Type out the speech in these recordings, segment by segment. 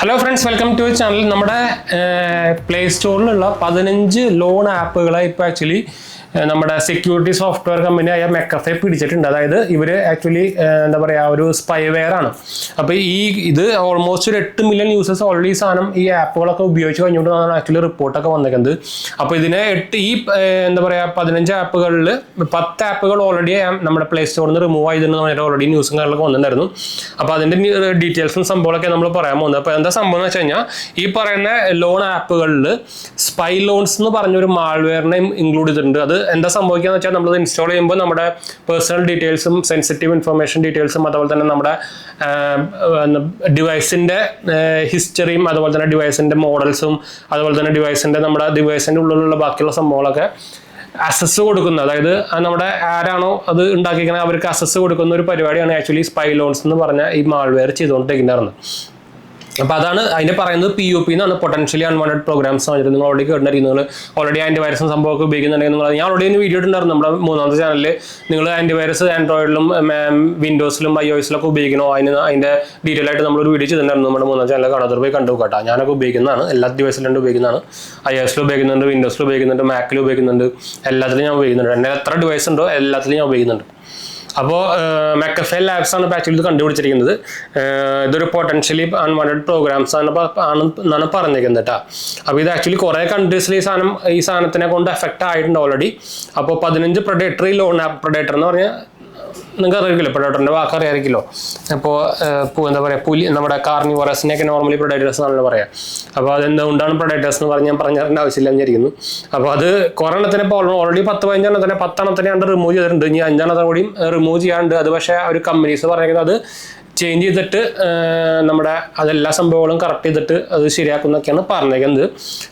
Hello friends, welcome to channel. നമ്മുടെ play സ്റ്റോറിലുള്ള 15 loan ആപ്പുകളെ ഇപ്പോൾ ആക്ച്വലി നമ്മുടെ സെക്യൂരിറ്റി സോഫ്റ്റ്വെയർ കമ്പനിയായ മെക്കഫെ പിടിച്ചിട്ടുണ്ട്. അതായത് ഇവർ ആക്ച്വലി എന്താ പറയുക, ഒരു സ്പൈവെയർ ആണ്. അപ്പോൾ ഇത് ഓൾമോസ്റ്റ് ഒരു 8 മില്യൺ യൂസേഴ്സ് ഓൾറെഡി സാധനം ഈ ആപ്പുകളൊക്കെ ഉപയോഗിച്ച് കഴിഞ്ഞുകൊണ്ടാണ് ആക്ച്വലി റിപ്പോർട്ടൊക്കെ വന്നിരിക്കുന്നത്. അപ്പോൾ ഇതിനെ എന്താ പറയുക 15 ആപ്പുകളിൽ 10 ആപ്പുകൾ ഓൾറെഡി നമ്മുടെ പ്ലേ സ്റ്റോറിൽ നിന്ന് റിമൂവ് ചെയ്തെന്ന് പറഞ്ഞിട്ട് ഓൾറെഡി ന്യൂസും കാര്യങ്ങളൊക്കെ വന്നിട്ടുണ്ടായിരുന്നു. അപ്പോൾ അതിൻ്റെ ഡീറ്റെയിൽസും സംഭവങ്ങളൊക്കെ നമ്മൾ പറയാൻ പോകുന്നത്. അപ്പോൾ എന്താ സംഭവം എന്ന് വെച്ച് കഴിഞ്ഞാൽ, ഈ പറയുന്ന ലോൺ ആപ്പുകളിൽ സ്പൈ ലോൺസ് എന്ന് പറഞ്ഞൊരു മാൾവെയറിനെ ഇൻക്ലൂഡ് ചെയ്തിട്ടുണ്ട്. അത് എന്താ സംഭവിക്കുക എന്ന് വെച്ചാൽ, നമ്മളത് ഇൻസ്റ്റാൾ ചെയ്യുമ്പോൾ നമ്മുടെ പേഴ്സണൽ ഡീറ്റെയിൽസും സെൻസിറ്റീവ് ഇൻഫർമേഷൻ ഡീറ്റെയിൽസും അതുപോലെ തന്നെ നമ്മുടെ ഡിവൈസിൻ്റെ ഹിസ്റ്ററിയും അതുപോലെ തന്നെ ഡിവൈസിൻ്റെ മോഡൽസും അതുപോലെ തന്നെ നമ്മുടെ ഡിവൈസിൻ്റെ ഉള്ളിലുള്ള ബാക്കിയുള്ള സംഭവങ്ങളൊക്കെ അസസ് കൊടുക്കുന്നത്, അതായത് നമ്മുടെ ആരാണോ അത് ഉണ്ടാക്കിയിരിക്കുന്നത് അവർക്ക് അസസ് കൊടുക്കുന്ന ഒരു പരിപാടിയാണ് ആക്ച്വലി സ്പൈ ലോൺസ് എന്ന് പറഞ്ഞ ഈ മാൾവെയർ ചെയ്തുകൊണ്ടിരിക്കുന്നത്. അപ്പോൾ അതാണ് അതിൻ്റെ പറയുന്നത്. PUP എന്നാണ്, പൊട്ടൻഷ്യലി അൺവാണ്ടഡ് പ്രോഗ്രാംസ് പറഞ്ഞിട്ട്. നിങ്ങൾ ഓൾറെഡി കേട്ടിട്ടുണ്ടെങ്കിൽ നിങ്ങൾ ഓൾറെഡി ആൻറ്റിവൈറസും സംഭവമൊക്കെ ഉപയോഗിക്കുന്നുണ്ടെങ്കിൽ ഞാൻ ഓൾറെഡി വീഡിയോ ഇട്ടുണ്ടായിരുന്നു നമ്മുടെ 3ാമത്തെ ചാനലിൽ. നിങ്ങൾ ആൻറ്റിവൈറസ് ആൻഡ്രോയിഡിലും വിൻഡോസിലും iOS-ലൊക്കെ ഉപയോഗിക്കണോ അതിൻ്റെ ഡീറ്റെയിൽ ആയിട്ട് നമ്മളൊരു വീഡിയോ ചെയ്തിട്ടുണ്ടായിരുന്നു. നമ്മുടെ 3ാം ചാനലിൽ കാണാതെ പോയി കണ്ടു കേട്ടോ. ഞാനൊക്കെ ഉപയോഗിക്കുന്നതാണ്, എല്ലാ ഡിവൈസിലും ഉപയോഗിക്കുന്നതാണ്. iOS-ൽ ഉപയോഗിക്കുന്നുണ്ട്, വിൻഡോസിൽ ഉപയോഗിക്കുന്നുണ്ട്, മാക്കിൽ ഉപയോഗിക്കുന്നുണ്ട്, എല്ലാത്തിലും ഞാൻ ഉപയോഗിക്കുന്നുണ്ട്. എൻ്റെ എത്ര ഡിവൈസ് ഉണ്ടോ എല്ലാത്തിലും ഞാൻ ഉപയോഗിക്കുന്നുണ്ട്. അപ്പോൾ മെക്കഫെ ലാബ്സ് ആണ് ആക്ച്വലി ഇത് കണ്ടുപിടിച്ചിരിക്കുന്നത്. ഇതൊരു പൊട്ടൻഷ്യലി അൺവാണ്ടഡ് പ്രോഗ്രാംസ് എന്നാണ് പറഞ്ഞിരിക്കുന്നത് കേട്ടോ. അപ്പോൾ ഇത് ആക്ച്വലി കുറേ കൺട്രീസിൽ ഈ സാധനത്തിനെ കൊണ്ട് എഫക്റ്റ് ആയിട്ടുണ്ട് ഓൾറെഡി. അപ്പോൾ 15 പ്രൊഡേറ്ററി ലോൺ ആപ്പ്, പ്രൊഡേറ്റർ എന്ന് പറഞ്ഞാൽ നിങ്ങൾക്ക് അറിയിക്കില്ലോ, പ്രൊഡേറ്ററിൻ്റെ വാക്ക് അറിയാമായിരിക്കുമല്ലോ. അപ്പോൾ എന്താ പറയുക, നമ്മുടെ കാർണിവോറസിനെയൊക്കെ നോർമലി പ്രൊഡേറ്റേഴ്സ് എന്നാണല്ലോ പറയുക. അപ്പോൾ അതെന്തുകൊണ്ടാണ് പ്രൊഡേറ്റേഴ്സ് എന്ന് ഞാൻ പറഞ്ഞു തരേണ്ട ആവശ്യമില്ല വിചാരിക്കുന്നു. അപ്പോൾ അത് കുറേ എണ്ണത്തിനെ ഇപ്പോൾ ഓൾറെഡി 10-15 എണ്ണത്തിനെ 10 എണ്ണത്തിനെ റിമൂവ് ചെയ്തിട്ടുണ്ട്. ഇനി 5 എണ്ണത്തിനെ കൂടിയും റിമൂവ് ചെയ്യാറുണ്ട്. അത് പക്ഷേ ഒരു കമ്പനീസ് പറഞ്ഞിരിക്കുന്നത് അത് ചേഞ്ച് ചെയ്തിട്ട് നമ്മുടെ അതെല്ലാ സംഭവങ്ങളും കറക്റ്റ് ചെയ്തിട്ട് അത് ശരിയാക്കുന്നൊക്കെയാണ് പറഞ്ഞിരിക്കുന്നത്.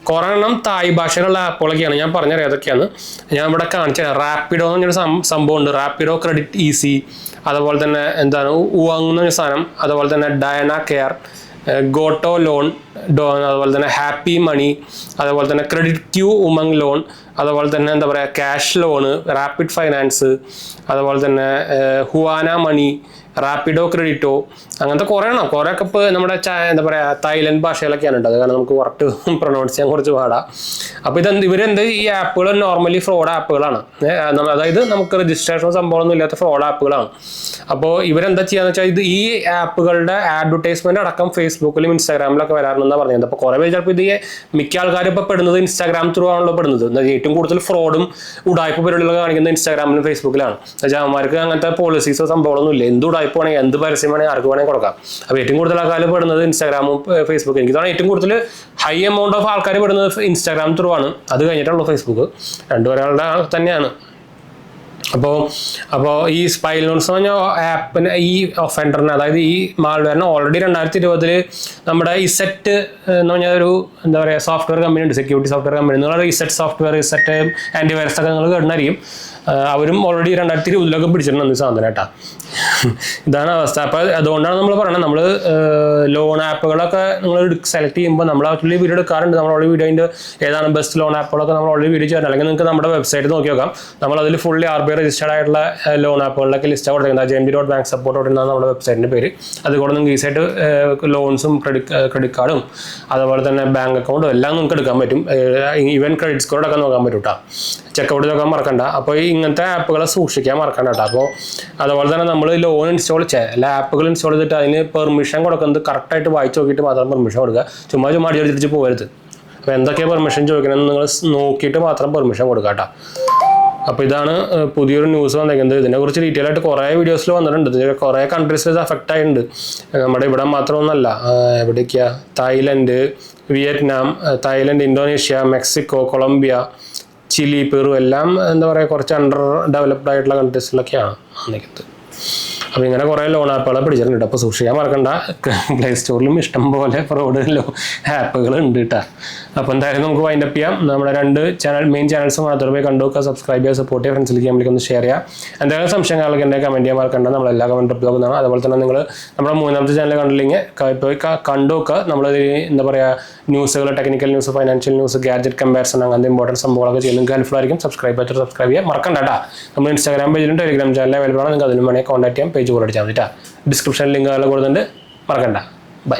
കുറേ എണ്ണം തായ് ഭാഷയിലുള്ള ആപ്പുകളൊക്കെയാണ് ഞാൻ പറഞ്ഞറിയാം. അതൊക്കെയാണ് ഞാൻ ഇവിടെ കാണിച്ചത്. റാപ്പിഡോ എന്ന് പറഞ്ഞൊരു സംഭവമുണ്ട്, റാപ്പിഡോ ക്രെഡിറ്റ് ഈസി, അതുപോലെ തന്നെ എന്താണ് ഉവാങ് എന്നൊരു സാധനം, അതുപോലെ തന്നെ ഡയന കെയർ, ഗോട്ടോ ലോൺ, അതുപോലെ തന്നെ ഹാപ്പി മണി, അതുപോലെ തന്നെ ക്രെഡിറ്റ് ക്യൂ ഉമങ് ലോൺ, അതുപോലെ തന്നെ എന്താ പറയുക ക്യാഷ് ലോണ്, റാപ്പിഡ് ഫൈനാൻസ്, അതുപോലെ തന്നെ ഹുവാന മണി, റാപ്പിഡോ ക്രെഡിറ്റോ, അങ്ങനത്തെ കുറേയൊക്കെ ഇപ്പോൾ നമ്മുടെ എന്താ പറയുക തായ്ലൻഡ് ഭാഷയിലൊക്കെയാണ് ഉണ്ടത്. കാരണം നമുക്ക് കറക്റ്റ് പ്രൊനൗൺസ് ചെയ്യാൻ കുറച്ച് പാടാം. അപ്പോൾ ഇവരെന്ത് ഈ ആപ്പുകൾ നോർമലി ഫ്രോഡ് ആപ്പുകളാണ്. അതായത് നമുക്ക് രജിസ്ട്രേഷൻ സംഭവമൊന്നും ഇല്ലാത്ത ഫ്രോഡ് ആപ്പുകളാണ്. അപ്പോൾ ഇവരെന്താ ചെയ്യാന്ന് വെച്ചാൽ, ഈ ആപ്പുകളുടെ അഡ്വർടൈസ്മെന്റ് അടക്കം ഫേസ്ബുക്കിലും ഇൻസ്റ്റാഗ്രാമിലൊക്കെ വരാറുണ്ടെന്നാണ് പറഞ്ഞത്. അപ്പോൾ കുറേ പേര് ചിലപ്പോൾ ഇത് മിക്ക ആൾക്കാരും ഇപ്പോൾ പെടുന്നത് ഇൻസ്റ്റാഗ്രാം ത്രൂ ആണല്ലോ പെടുന്നത്. ഏറ്റവും കൂടുതൽ ഫ്രോഡും ഉടായ്പ പരിപാടികളൊക്കെ കാണിക്കുന്നത് ഇൻസ്റ്റാഗ്രാമിലും ഫേസ്ബുക്കിലാണ്. എന്നുവെച്ചാൽ അവന്മാർക്ക് അങ്ങനത്തെ പോളിസീസോ സംഭവമൊന്നും ഇല്ല. എന്ത് ഉടായ്പ വേണമെങ്കിൽ എന്ത് പരസ്യം വേണമെങ്കിൽ ആർക്ക് വേണമെങ്കിൽ കൊടുക്കാം. അപ്പോൾ ഏറ്റവും കൂടുതൽ ആൾക്കാർ പെടുന്നത് ഇൻസ്റ്റാഗ്രാമും ഫേസ്ബുക്കും. എനിക്ക് തോന്നുന്നു ഏറ്റവും കൂടുതൽ ഹൈ എമൗണ്ട് ഓഫ് ആൾക്കാർ പെടുന്നത് ഇൻസ്റ്റാഗ്രാം ത്രൂ ആണ്. അത് കഴിഞ്ഞിട്ടുള്ളൂ ഫേസ്ബുക്ക്. രണ്ടുപേരുടെ തന്നെയാണ്. അപ്പോൾ ഈ സ്പൈ ലോൺസ് എന്ന് പറഞ്ഞ ആപ്പിന്, ഈ ഒഫൻഡറിന്, അതായത് ഈ മാൾവെയറിന് ഓൾറെഡി 2020 നമ്മുടെ ഇസെറ്റ് എന്ന് പറഞ്ഞ ഒരു എന്താ പറയുക സോഫ്റ്റ്വെയർ കമ്പനി ഉണ്ട്, സെക്യൂരിറ്റി സോഫ്റ്റ്വെയർ കമ്പനി. നിങ്ങൾ ഇസെറ്റ് സോഫ്റ്റ്വെയർ, ഇസെറ്റ് ആൻറ്റിവൈറസ് ഒക്കെ നിങ്ങൾ കേട്ടിട്ടുണ്ടായിരിക്കും. അവരും ഓൾറെഡി 2020 പിടിച്ചിട്ടുണ്ട് ഈ സാധനം കേട്ടോ. ഇതാണ് അവസ്ഥ. അപ്പോൾ അതുകൊണ്ടാണ് നമ്മൾ പറയുന്നത്, നമ്മൾ ലോൺ ആപ്പുകളൊക്കെ നിങ്ങൾ സെലക്ട് ചെയ്യുമ്പോൾ നമ്മൾ ആക്ച്വലി വീഡിയോ എടുക്കാറുണ്ട്. നമ്മൾ ഓൾറെഡി വീഡിയോൻ്റെ ഏതാണ് ബെസ്റ്റ് ലോൺ ആപ്പുകളൊക്കെ നമ്മൾ ഓൾറെഡി വീഡിയോ ചെയ്യാറുണ്ട്. അല്ലെങ്കിൽ നിങ്ങൾക്ക് നമ്മുടെ വെബ്സൈറ്റ് നോക്കി നോക്കാം. നമ്മൾ അതിൽ ഫുള്ളി RBI രജിസ്റ്റേർഡ് ആയിട്ടുള്ള ലോൺ ആപ്പുകളിലൊക്കെ ലിസ്റ്റ് കൊടുത്തിരിക്കുന്നത്. JNB.bank support എന്നാണ് നമ്മുടെ വെബ്സൈറ്റിൻ്റെ പേര്. അതുകൂടെ നിങ്ങൾക്ക് ഈസിയായിട്ട് ലോൺസും ക്രെഡിറ്റ് കാർഡും അതുപോലെ തന്നെ ബാങ്ക് അക്കൗണ്ടും എല്ലാം നിങ്ങൾക്ക് എടുക്കാൻ പറ്റും. ഈവൻ ക്രെഡിറ്റ് സ്കോറൊക്കെ നോക്കാൻ പറ്റും കേട്ടോ. ചെക്കൗട്ട് നോക്കാൻ മറക്കണ്ട. അപ്പോൾ ഇങ്ങനത്തെ ആപ്പുകളെ സൂക്ഷിക്കാൻ മറക്കണ്ട കേട്ടോ. അപ്പോൾ അതുപോലെ തന്നെ നമ്മൾ ലോൺ ഇൻസ്റ്റാൾ എല്ലാ ആപ്പുകൾ ഇൻസ്റ്റാൾ ചെയ്തിട്ട് അതിന് പെർമിഷൻ കൊടുക്കുന്നത് കറക്റ്റായിട്ട് വായിച്ച് നോക്കിയിട്ട് മാത്രം പെർമിഷൻ കൊടുക്കുക. ചുമ്മാ അടിച്ചടിച്ച് പോകരുത്. അപ്പോൾ എന്തൊക്കെയാണ് പെർമിഷൻ ചോദിക്കണമെന്ന് നിങ്ങൾ നോക്കിയിട്ട് മാത്രം പെർമിഷൻ കൊടുക്കുക കേട്ടോ. അപ്പോൾ ഇതാണ് പുതിയൊരു ന്യൂസ് വന്നിരിക്കുന്നത്. ഇതിനെക്കുറിച്ച് ഡീറ്റെയിൽ ആയിട്ട് കുറേ വീഡിയോസിൽ വന്നിട്ടുണ്ട്. കുറേ കൺട്രീസിൽ ഇത് അഫക്റ്റ് ആയിട്ടുണ്ട്. നമ്മുടെ ഇവിടെ മാത്രമൊന്നുമല്ല. എവിടേക്കാണ്? Thailand, Vietnam, Indonesia, Mexico, Colombia, Chile, Peru എല്ലാം എന്താ പറയുക കുറച്ച് അണ്ടർ ഡെവലപ്ഡ് ആയിട്ടുള്ള കൺട്രീസിലൊക്കെയാണ് വന്നിരിക്കുന്നത്. അപ്പോൾ ഇങ്ങനെ കുറേ ലോൺ ആപ്പുകളെ പിടിച്ചിട്ടുണ്ട്. അപ്പോൾ സൂക്ഷിക്കാൻ മറക്കണ്ട. പ്ലേ സ്റ്റോറിലും ഇഷ്ടം പോലെ ഫ്രോഡ് ആപ്പുകൾ ഉണ്ട് കേട്ടോ. അപ്പോൾ എന്തായാലും നമുക്ക് വൈൻഡപ്പ് ചെയ്യാം. നമ്മുടെ 2 മെയിൻ ചാനൽസ് മാത്രമേ പോയി കണ്ടുവെക്കുക, സബ്സ്ക്രൈബ് ചെയ്യുക, സപ്പോർട്ട് ചെയ്യുക, ഫ്രണ്ട്സിലേക്ക് നമ്മൾക്ക് ഒന്ന് ഷെയർ ചെയ്യുക. എന്തെങ്കിലും സംശയങ്ങളൊക്കെ ഉണ്ടെങ്കിൽ കമൻറ്റ് ചെയ്യാൻ മറക്കണ്ട. നമ്മളെല്ലാ കമൻറ്റ് റിപ്ലൈ ആക്കുന്നതാണ്. അതുപോലെ തന്നെ നിങ്ങൾ നമ്മുടെ 3ാമത്തെ ചാനൽ കണ്ടില്ലെങ്കിൽ പോയി കണ്ടുവെക്കുക. നമ്മൾ എന്താ പറയുക ന്യൂസുകൾ, technical news, financial news, gadget comparison, അങ്ങനത്തെ ഇമ്പോർട്ടൻറ്റ് സംഭവങ്ങളൊക്കെ ചെയ്യുന്നത് നിങ്ങൾക്ക് ഹെൽപ്ഫുൾ ആയിരിക്കും. സബ്സ്ക്രൈബ് ചെയ്യുക മറക്കണ്ട കേട്ടോ. നമ്മൾ ഇൻസ്റ്റാഗ്രാം പേജിലും ടെലിഗ്രാം ചാനലിൽ അവൈലബിൾ ആണ്. നിങ്ങൾക്ക് അതിലും വേണമെങ്കിൽ കോൺടാക്ട് ചെയ്യാം. പേജ് കൂടെ അടിച്ചാൽ മതി കേട്ടോ. ഡിസ്ക്രിപ്ഷൻ ലിങ്ക് കൊടുത്തിട്ടുണ്ട്. മറക്കണ്ട. ബൈ.